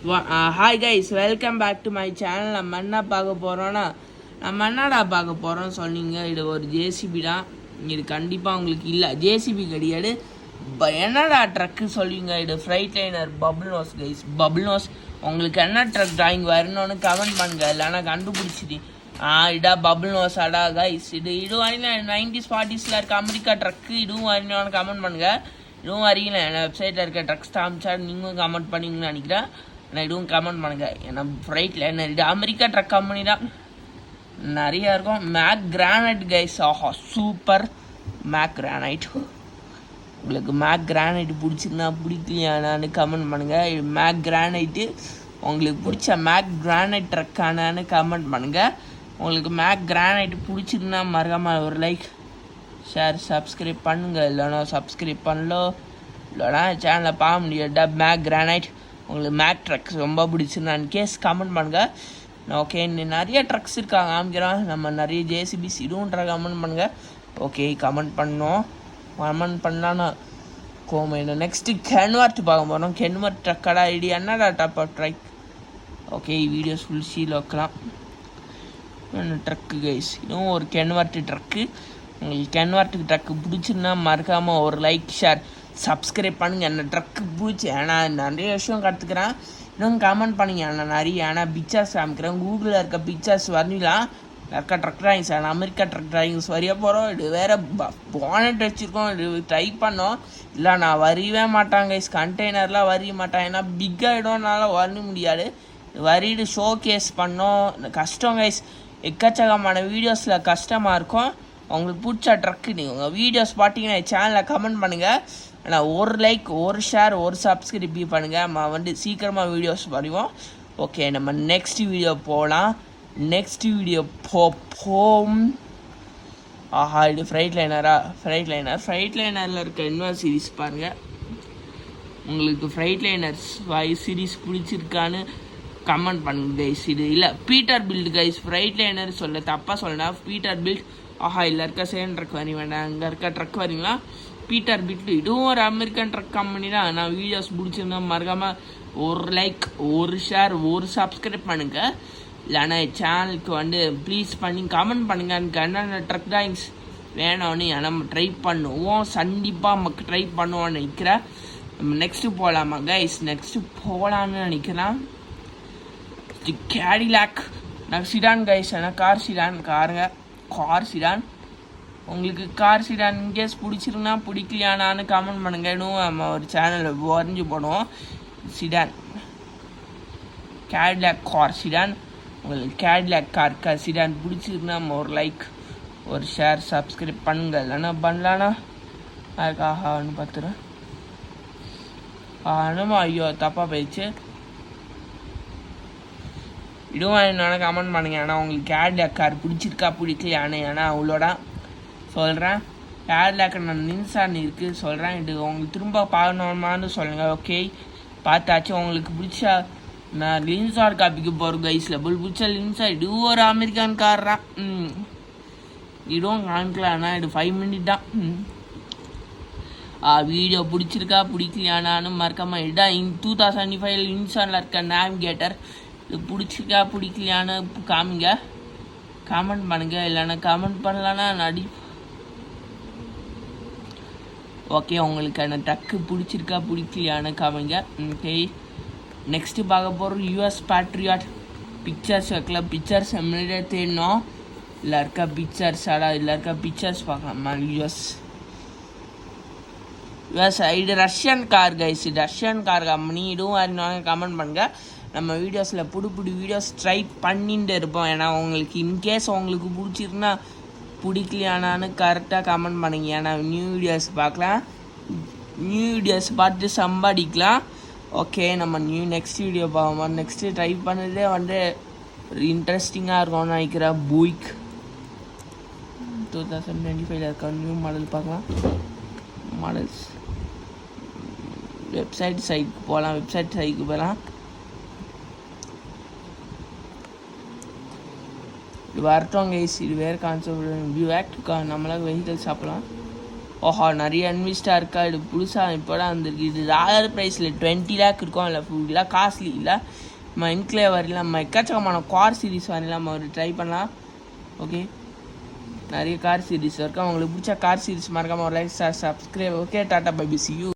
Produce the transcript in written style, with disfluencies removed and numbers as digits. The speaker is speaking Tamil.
Hi guys, welcome back to my channel. நம்ம என்ன பார்க்க போகிறோன்னா, நம்ம என்னடா பார்க்க போகிறோம்னு சொன்னீங்க. இது ஒரு ஜேசிபி தான். இது கண்டிப்பாக உங்களுக்கு இல்லை, ஜேசிபி கிடையாது. என்னடா ட்ரக்கு சொல்லுவீங்க. இது Freightliner bubble nose guys, bubble nose. உங்களுக்கு என்ன ட்ரக் டிராயிங் வரணும்னு கமெண்ட் பண்ணுங்க, இல்லைன்னா கண்டுபிடிச்சிட்டு இதா பபுள் நோஸ் அடா கைஸ். இது வரையும் 90s 40s இருக்க அமெரிக்கா ட்ரக்கு இதுவும் வரணும்னு கமெண்ட் பண்ணுங்க. இதுவும் வரீங்களா என் வெப்சைட்டில் இருக்க ட்ரக்ஸ் காமிச்சா நீங்களும் கமெண்ட் பண்ணிங்கன்னு நினைக்கிறேன். நான் இதுவும் கமெண்ட் பண்ணுங்க. ஏன்னா ஃப்ரைட்டில் என்ன இது அமெரிக்கா ட்ரக் கம்பெனி தான், நிறையா இருக்கும். மேக் கிரானைட் கைஸ், ஆஹா சூப்பர் மேக் கிரானைட். உங்களுக்கு மேக் கிரானைட் பிடிச்சிருந்தா பிடிக்கலையானான்னு கமெண்ட் பண்ணுங்கள். இது மேக் கிரானைட்டு உங்களுக்கு பிடிச்ச மேக் கிரானைட் ட்ரக்கானான்னு கமெண்ட் பண்ணுங்கள். உங்களுக்கு மேக் கிரானைட் பிடிச்சிருந்தா மறக்காமல் ஒரு லைக் ஷேர் சப்ஸ்கிரைப் பண்ணுங்கள். இல்லைனா சப்ஸ்கிரைப் பண்ணலோ இல்லைனா சேனலை பார்க்க முடியாது. மேக் கிரானைட் உங்களுக்கு மேக் ட்ரக்ஸ் ரொம்ப பிடிச்சிருந்தான்னு கேஸ் கமெண்ட் பண்ணுங்கள். ஓகே, இன்னும் நிறைய ட்ரக்ஸ் இருக்காங்க காமிக்கிறோம். நம்ம நிறைய ஜேசிபிஸ் இதுவுன்ற கமெண்ட் பண்ணுங்கள். ஓகே, கமெண்ட் பண்ணோம். கமெண்ட் பண்ணலான்னா கோமையில் நெக்ஸ்ட்டு கென்வர்ட் பார்க்க போகிறோம். கென்வர்ட் ட்ரக்கடா ஐடி என்னடா top of truck. Okay, videos full ஷீல் வைக்கலாம். ட்ரக்கு கைஸ், இதுவும் ஒரு கென்வர்ட் ட்ரக்கு. உங்களுக்கு கென்வர்ட்டுக்கு ட்ரக்கு பிடிச்சிருந்தா மறக்காமல் ஒரு லைக் ஷேர் சப்ஸ்கிரைப் பண்ணுங்கள். என்ன ட்ரக்கு பிடிச்சி ஏன்னா நிறைய விஷயம் கற்றுக்குறேன். இன்னும் கமெண்ட் பண்ணிங்க. நான் நிறைய ஆனால் பிக்சர்ஸ் காமிக்கிறேன். கூகுளில் இருக்க பிக்சர்ஸ் வரலாம் இருக்க ட்ரக் ட்ராயிங்ஸ். ஆனால் அமெரிக்கா ட்ரக் ட்ராயிங்ஸ் வரைய போகிறோம். இது வேறு போனட் வச்சுருக்கோம். இது ட்ரை பண்ணோம். இல்லை நான் வரையவே மாட்டாங்க கைஸ், கண்டெய்னர்லாம் வரைய மாட்டாங்க. ஏன்னா பிக் ஆகிடும்னால வரைய முடியாது. வரிட்டு ஷோ கேஸ் பண்ணோம். கஷ்டம் கைஸ், எக்கச்சக்கமான வீடியோஸில் கஷ்டமாக இருக்கும். உங்களுக்கு பிடிச்ச ட்ரக்கு நீங்கள் உங்கள் வீடியோஸ் பார்த்தீங்கன்னா சேனலில் கமெண்ட் பண்ணுங்கள். ஆனால் ஒரு லைக் ஒரு ஷேர் ஒரு சப்ஸ்கிரைப் பண்ணுங்கள். நம்ம சீக்கிரமாக வீடியோஸ் பண்ணுவோம். ஓகே, நம்ம நெக்ஸ்ட் வீடியோ போகலாம். நெக்ஸ்ட் வீடியோ போம். ஆஹா, இது ஃப்ரைட் லைனரா? ஃப்ரைட் லைனரில் இருக்க இன்னொரு சீரீஸ் பாருங்கள். உங்களுக்கு ஃப்ரைட் லைனர்ஸ் சீரீஸ் பிடிச்சிருக்கான்னு கமெண்ட் பண்ணுங்க கைஸ். இது இல்லை Peterbilt guys, Freightliner சொல்ல தப்பாக சொல்லலாம். Peter build. ஆஹா, இல்லை இருக்க சேம் ட்ரக் வரீங்க வேண்டாம், அங்கே இருக்க ட்ரக் வரீங்களா? பீட்டர் பில்ட் இதுவும் ஒரு அமெரிக்கன் ட்ரக் கம்பெனி தான். நான் வீடியோஸ் பிடிச்சிருந்தா மறக்காமல் ஒரு லைக் ஒரு ஷேர் ஒரு சப்ஸ்கிரைப் பண்ணுங்கள். இல்லைனா சேனலுக்கு ப்ளீஸ் பண்ணி கமெண்ட் பண்ணுங்க. எனக்கு என்னென்ன ட்ரக் ட்ராயிங்ஸ் வேணும்னு நம்ம ட்ரை பண்ணுவோம். கண்டிப்பாக நமக்கு ட்ரை பண்ணுவோன்னு நினைக்கிறேன். நம்ம நெக்ஸ்ட்டு போகலாமா கைஸ்? நெக்ஸ்ட்டு போகலான்னு நினைக்கிறேன். கேடிலாக் நான் சிடான் கைஸ், ஆனால் கார் சிடான். உங்களுக்கு கார் சிடான் இன்கேஸ் பிடிச்சிருந்தா பிடிக்கலையானான்னு கமெண்ட் பண்ணுங்க. இன்னும் நம்ம ஒரு சேனலில் வரைஞ்சி போடுவோம். Sit down Cadillac car sit down. உங்களுக்கு கேடிலாக் கார் சிடான் பிடிச்சிருந்தா நம்ம ஒரு லைக் ஒரு ஷேர் சப்ஸ்கிரைப் பண்ணுங்க. இல்லைன்னா பண்ணலான்னா அதுக்கு ஆஹான்னு பார்த்துறேன். ஆனுமா ஐயோ தப்பாக போயிடுச்சு. இதுவும் என்னோட கமெண்ட் பண்ணுங்க. ஏன்னா உங்களுக்கு கேட்லாக் கார் பிடிச்சிருக்கா பிடிக்கலையானு. ஏன்னா அவ்வளோடா சொல்கிறேன். கேட்லாக் நான் நின்சான் இருக்குது சொல்கிறேன். இது உங்களுக்கு திரும்ப பார்க்கணுமான்னு சொல்லுங்கள். ஓகே, பார்த்தாச்சு. உங்களுக்கு பிடிச்சா நான் லின்சார் காப்பிக்கு போகிறோம் கைஸில் பிடிச்ச லின்சார். இதுவும் ஒரு அமெரிக்கன் கார் தான். இதுவும் காமிக்கலாம்னா இது 5 மினிட் தான். வீடியோ பிடிச்சிருக்கா பிடிக்கலையானான்னு மறக்காமல் இதா 2025 லின்சானில் இருக்க நேவிகேட்டர். இது பிடிச்சிருக்கா பிடிக்கலையான்னு காமிங்க, கமெண்ட் பண்ணுங்க. இல்லைன்னா கமெண்ட் பண்ணலான்னா நடி. ஓகே, உங்களுக்கு அந்த ட்ரக்கு பிடிச்சிருக்கா பிடிக்கலையான்னு காமிங்க. ஓகே, நெக்ஸ்ட்டு பார்க்க போகிறோம் யூஎஸ் பேட்ரியாட். பிக்சர்ஸ் வைக்கல, பிக்சர்ஸ் முன்னாடியே தேடணும். இல்லை இருக்க பிக்சர்ஸ் இல்லை இருக்க பிக்சர்ஸ் பார்க்கலாமா? யூஎஸ் இது Russian car guys, Russian car company. இதுவும் வரணும் கமெண்ட் பண்ணுங்கள். நம்ம வீடியோஸில் புது வீடியோஸ் ட்ரை பண்ணிட்டு இருப்போம். ஏன்னா உங்களுக்கு இன்கேஸ் உங்களுக்கு பிடிச்சிருந்தா பிடிக்கலையானான்னு கரெக்டாக கமெண்ட் பண்ணுங்க. ஏன்னா நியூ வீடியோஸ் பார்க்கலாம், நியூ வீடியோஸ் பார்த்து சம்பாதிக்கலாம். ஓகே, நம்ம நெக்ஸ்ட் வீடியோ பார்ப்போம். நெக்ஸ்ட்டு ட்ரை பண்ணதே ஒரு இன்ட்ரெஸ்டிங்காக இருக்கும்னு நினைக்கிறேன். புயிக் 2025 இருக்க நியூ மாடல் பார்க்கலாம். மாடல்ஸ் வெப்சைட் சைட்டுக்கு போகலாம். இது வரட்டும் கைஸ். இது வேறு கான்செப்ட். நம்மளாக வெஹிக்கல் சாப்பிடலாம். ஓஹா நிறைய அன்விஸ்டாக இருக்கா. இது புதுசாக இப்போ தான் வந்திருக்கு. இது ராயல் ப்ரைஸில் 20 லேக் இருக்கும். இல்லை ஃபுல்லாக காஸ்ட்லி இல்லை. நம்ம என்க்ளே வரலாம், நம்ம எக்கச்சக்கமான கார் சீரிஸ் வரலாம், நம்ம ஒரு ட்ரை பண்ணலாம். ஓகே, நிறைய கார் சீரிஸ் இருக்கும். உங்களுக்கு பிடிச்ச கார் சீரிஸ் மறக்காமல் ஒரு லைக், சப்ஸ்கிரைப். ஓகே, டாட்டா பை பை, see you.